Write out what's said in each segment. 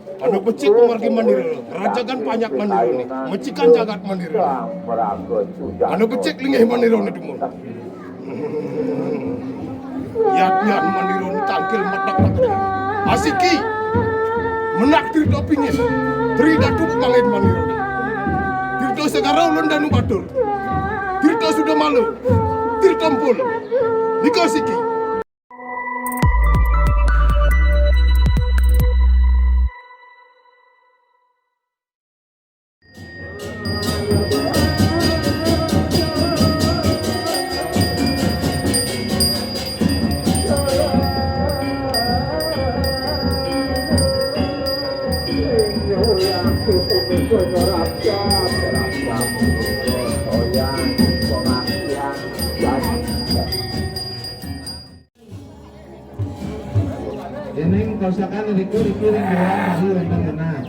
Anu becik margi mandiri, rajagan banyak mandiri nih, mecikan jagat mandiri. Anu becik lingeh mandiri nih dimul. Yatnya mandiri nih tangkil matak matak. Asiki menak tirto pingin, trida tubuh pangin mandiri nih. Tirto sekarang ulun danu batur, tirto sudah malu, tirto empul, niko siki. Ini kausakan riku ring maju rentang tenang.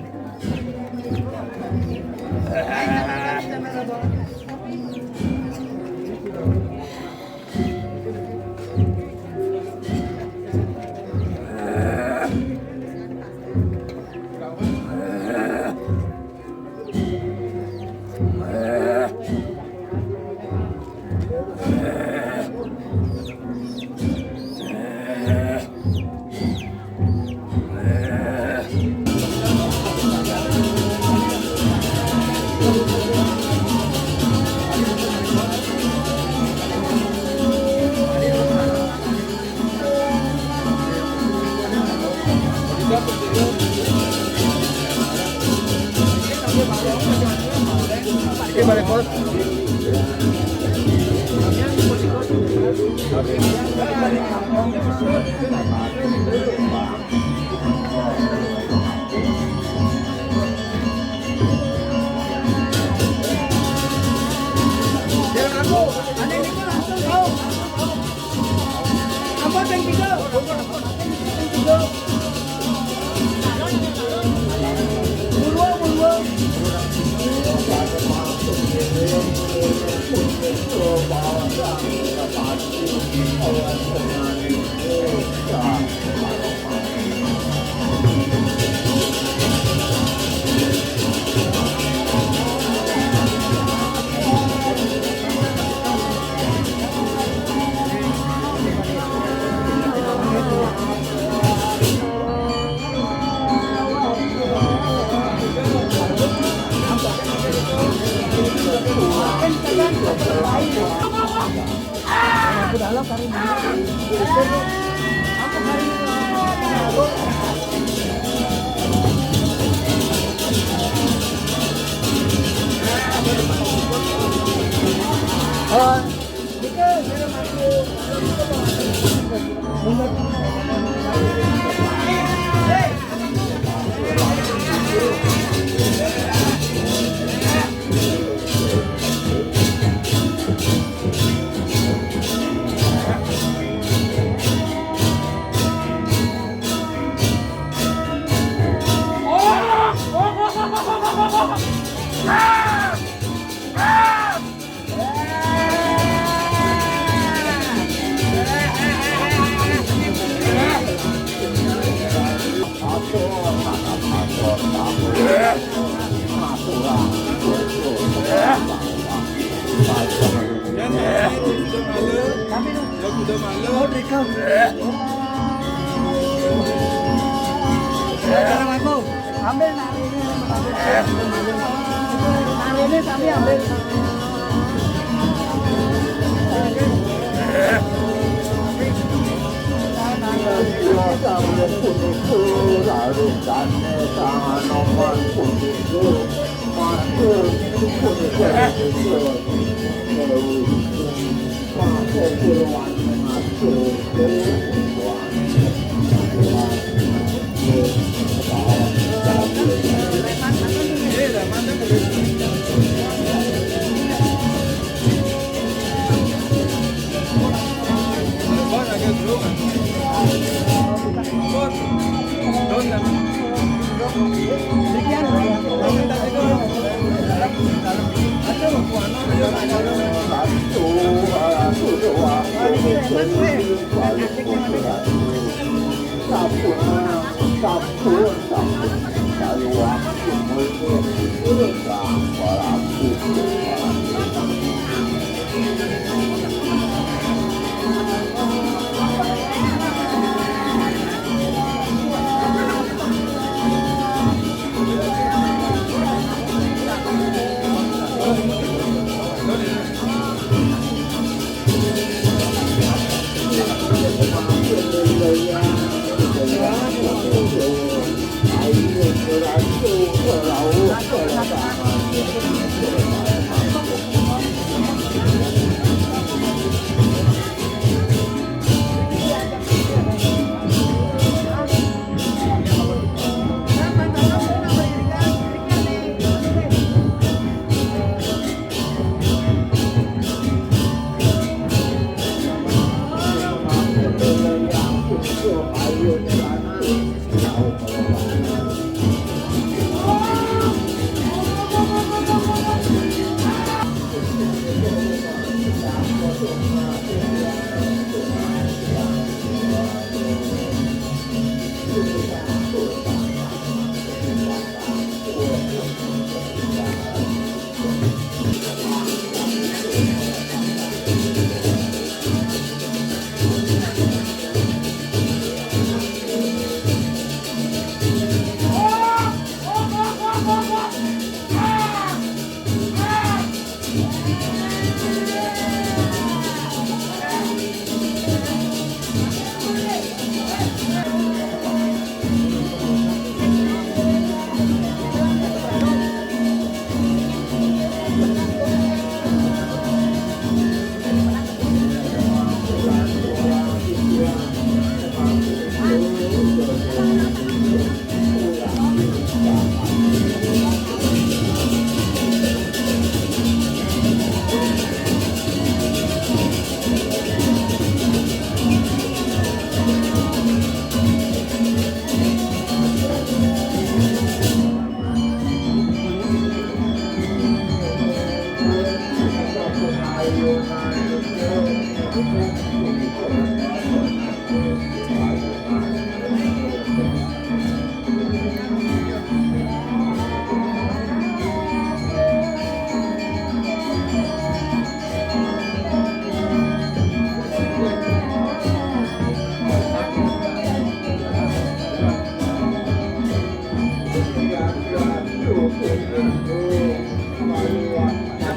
Ambil nari ini kami ambil. Sabun,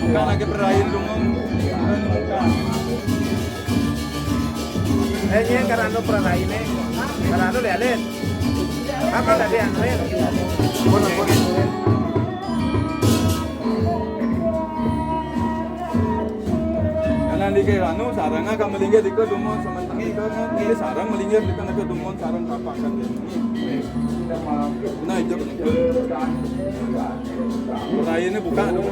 Bukan lagi berair dong. Ini karena anu pernah ini, karena anu lihat. Apa tadi anu ya? Karena di kaya anu sarang akan melingkar di kedumon sementara ini sarang melingkar di kana kedumon sarang kapakan ini. Nah itu berairnya buka dong.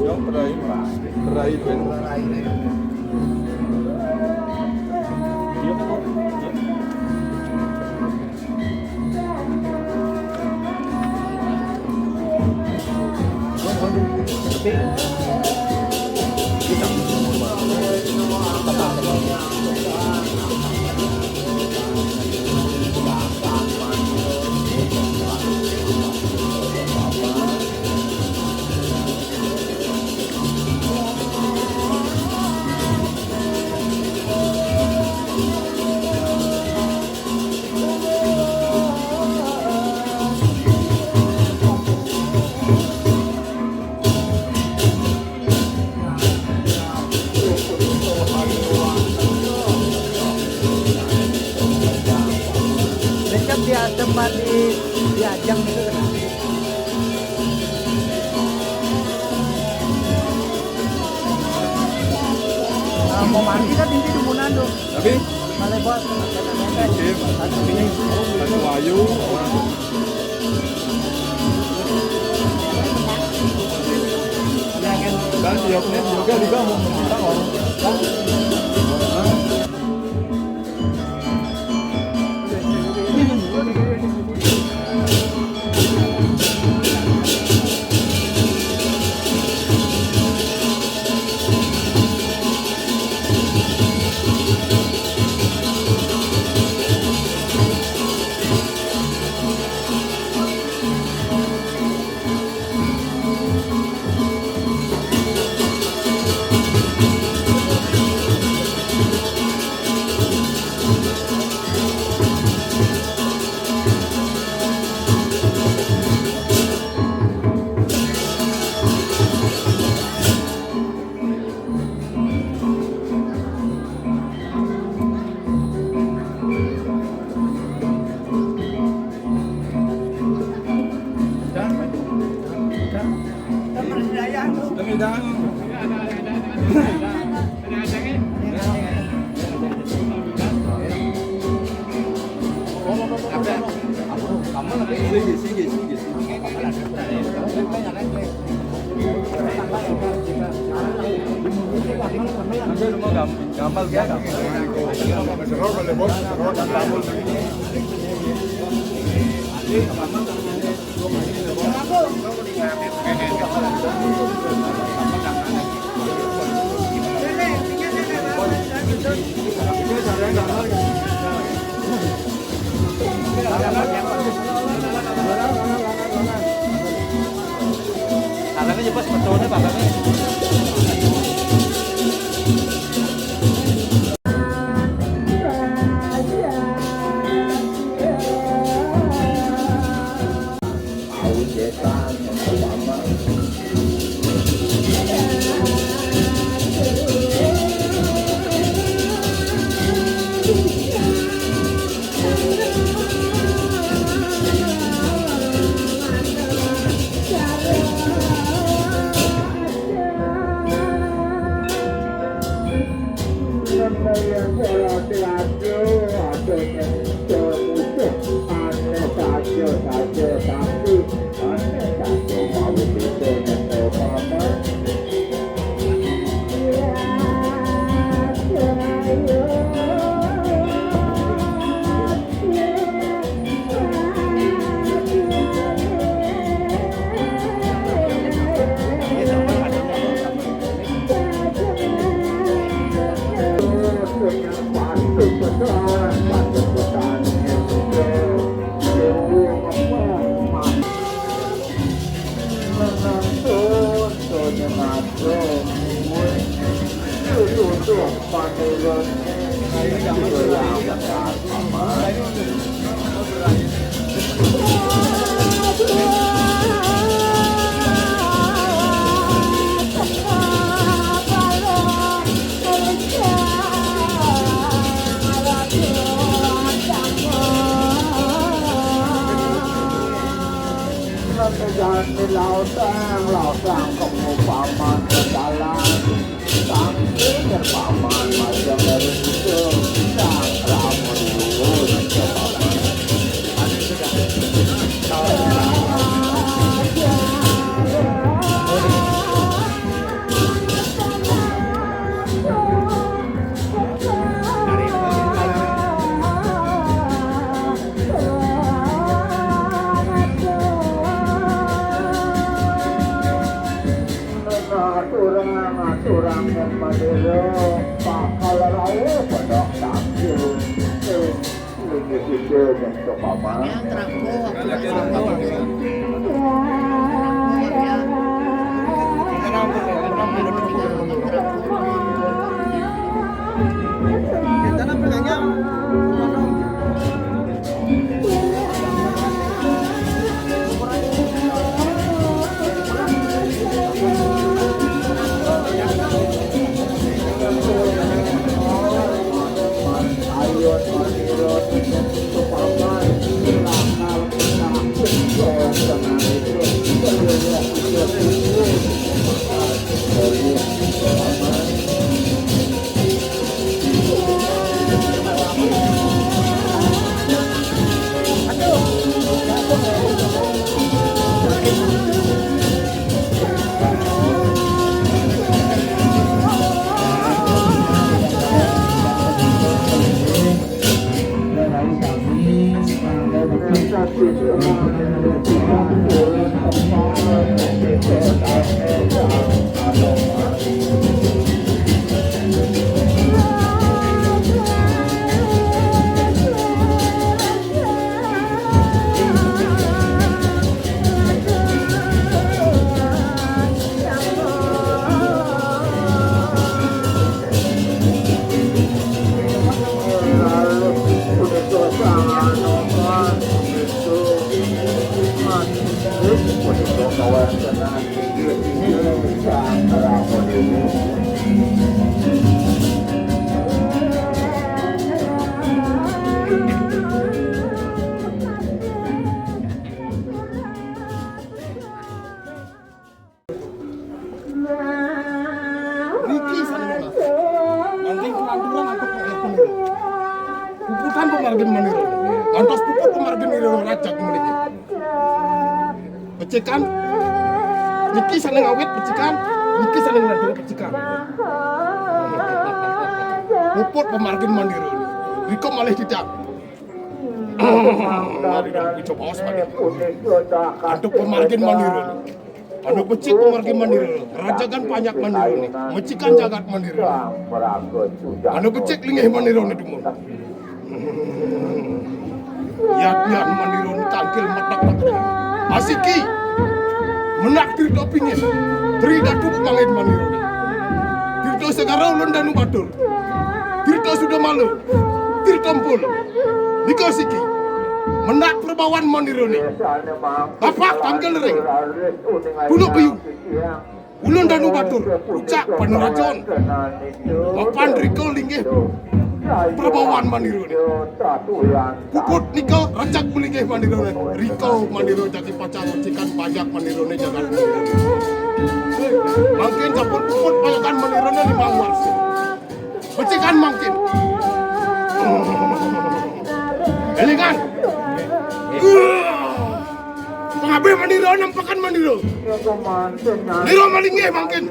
Yang berair kan. Dekat dia tempat di ajang itu kan. Mau mandi kan ini dumunan tuh. Tapi Malebot. ini satu ayu. Dan siapnya juga mau meminta orang. Enggak. Sige. Nanti rumah gampang ya. Alangnya pas betulnya bakalnya. Kawasan maniro. Antos puput pemargin niro rajak muliki. Pecikan. Niki saneng awet pecikan. Niki saneng nanti pecikan. Puput pemargin maniro. Riko malih tidak. Mari dong dicoba osman. Aduk pemargin maniro. Anu pecik pemargin maniro. Rajagan banyak maniro ni. Mecikan jagat maniro. Anu pecik lingih maniro ni dumon. Yat maniro ni tangkil matak matak. Asiki menak tirto pingin. Tri datu pangin maniro ni. Tirto sekarang ulun danu batur. Tirto sudah malu. Tirto mpul. Niko siki menak perbawan maniro ni. Bapak tangkil ring. Buluk biu. Ulun danu batur. Ucak panurajon. Papan riko linggih. Perbawan maniro ni. Puput niko rajak melinggih maniro ni. Riko maniro jadi pacar cikan pajak maniro ni jangan. Mungkin capur puput pajakan maniro ni 5 warsi. Pecikan mungkin. Elingan. Pengabe maniro nampakan maniro. Niro malinggih mungkin.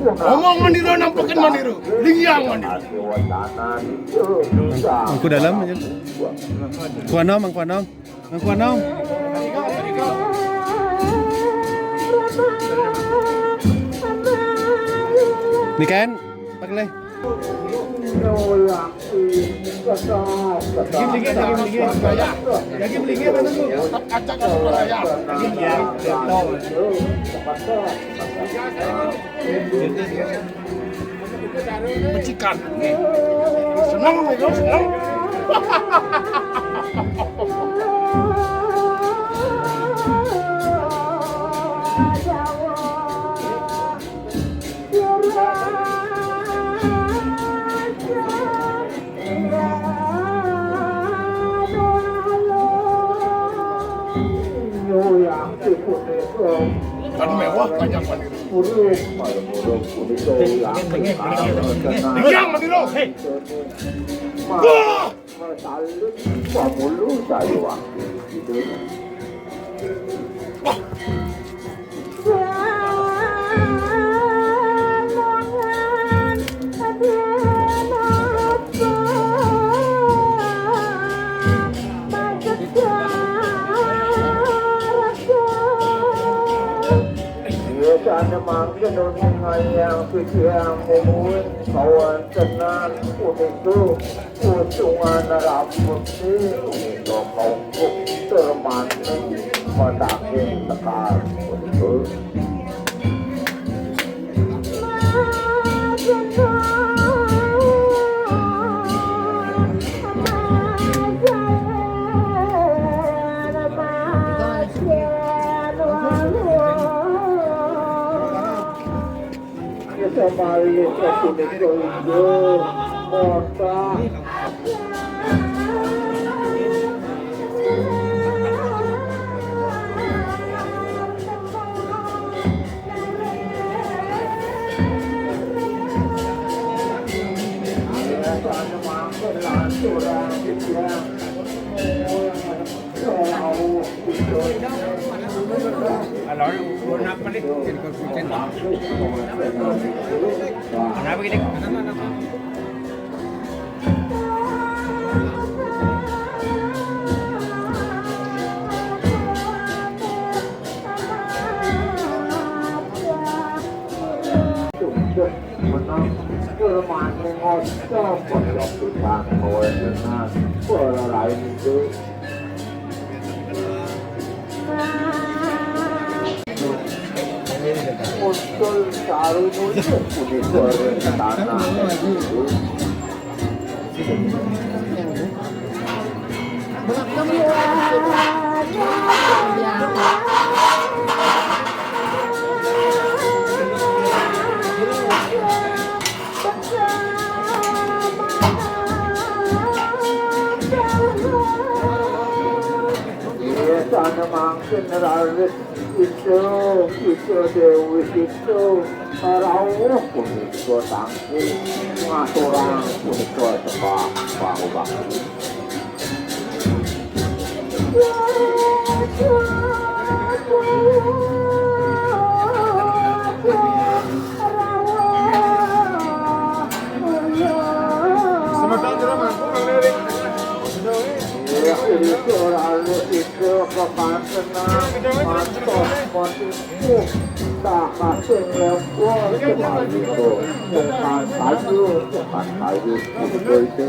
Ngomong maniro nampakan maniro. Lingyang maniro. Mangku dalam aja. Kuanom, Mang Kuanom. Mang Kuanom. Ni kan, pakai. Lagi beli mana tu? Acak atau raya. Pecikan. Senang nih, senang. Kan mewah banyak maniro. Lingyang maniro. Wah! Sana mangkin dengan yang yang memuat kawan tenan untuk usungan rambut ini kau termaneng madakin tekar untuk Samari satu negeri kota. Kenapa gini? Untuk taruh nulis kulit tanah itu. Sana mangkin raris itu dewi itu rawuh kulit tangki ngaturang punika sebab bahu bakti. Selalu itu kepasengan mantos motifmu tak kasih lempur cepat itu cepat kayu itu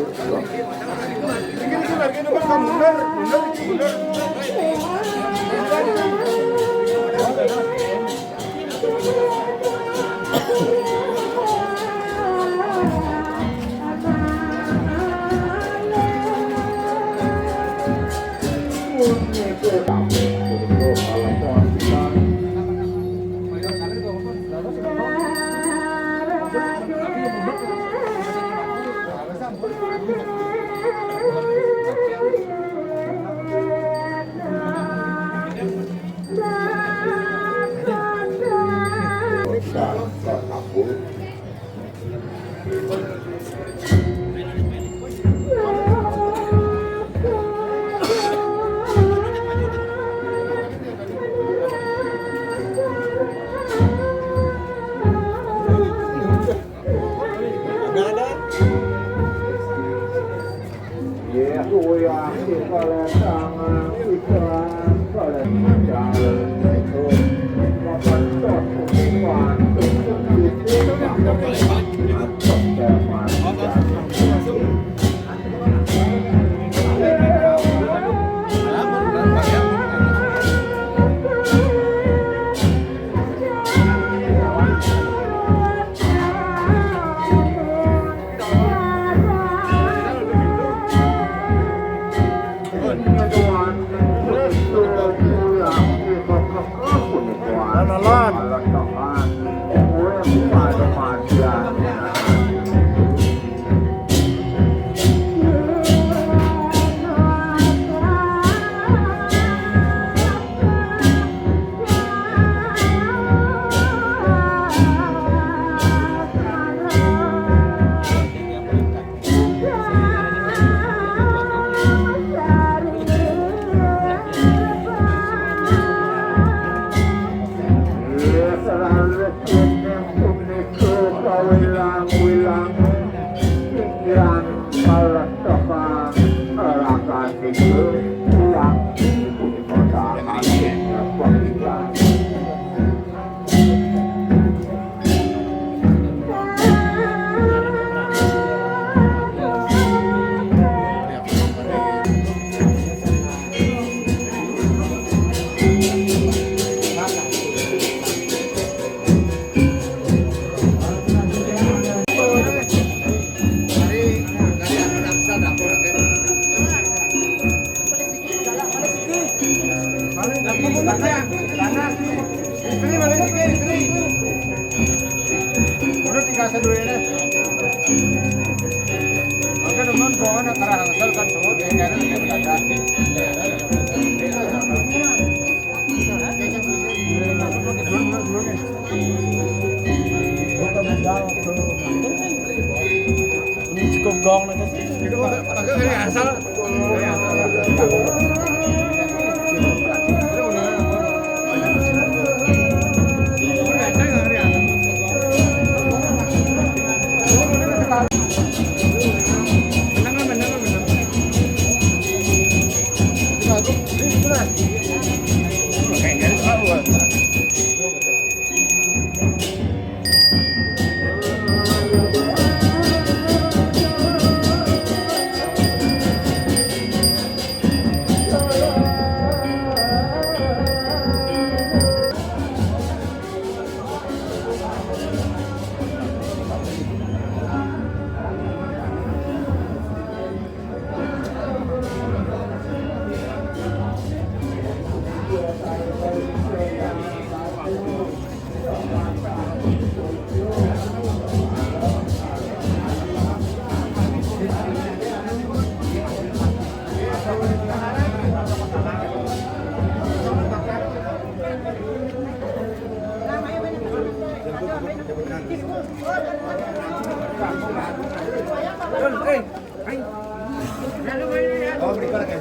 Cukup gong na kasi. Oh, berikut lagi.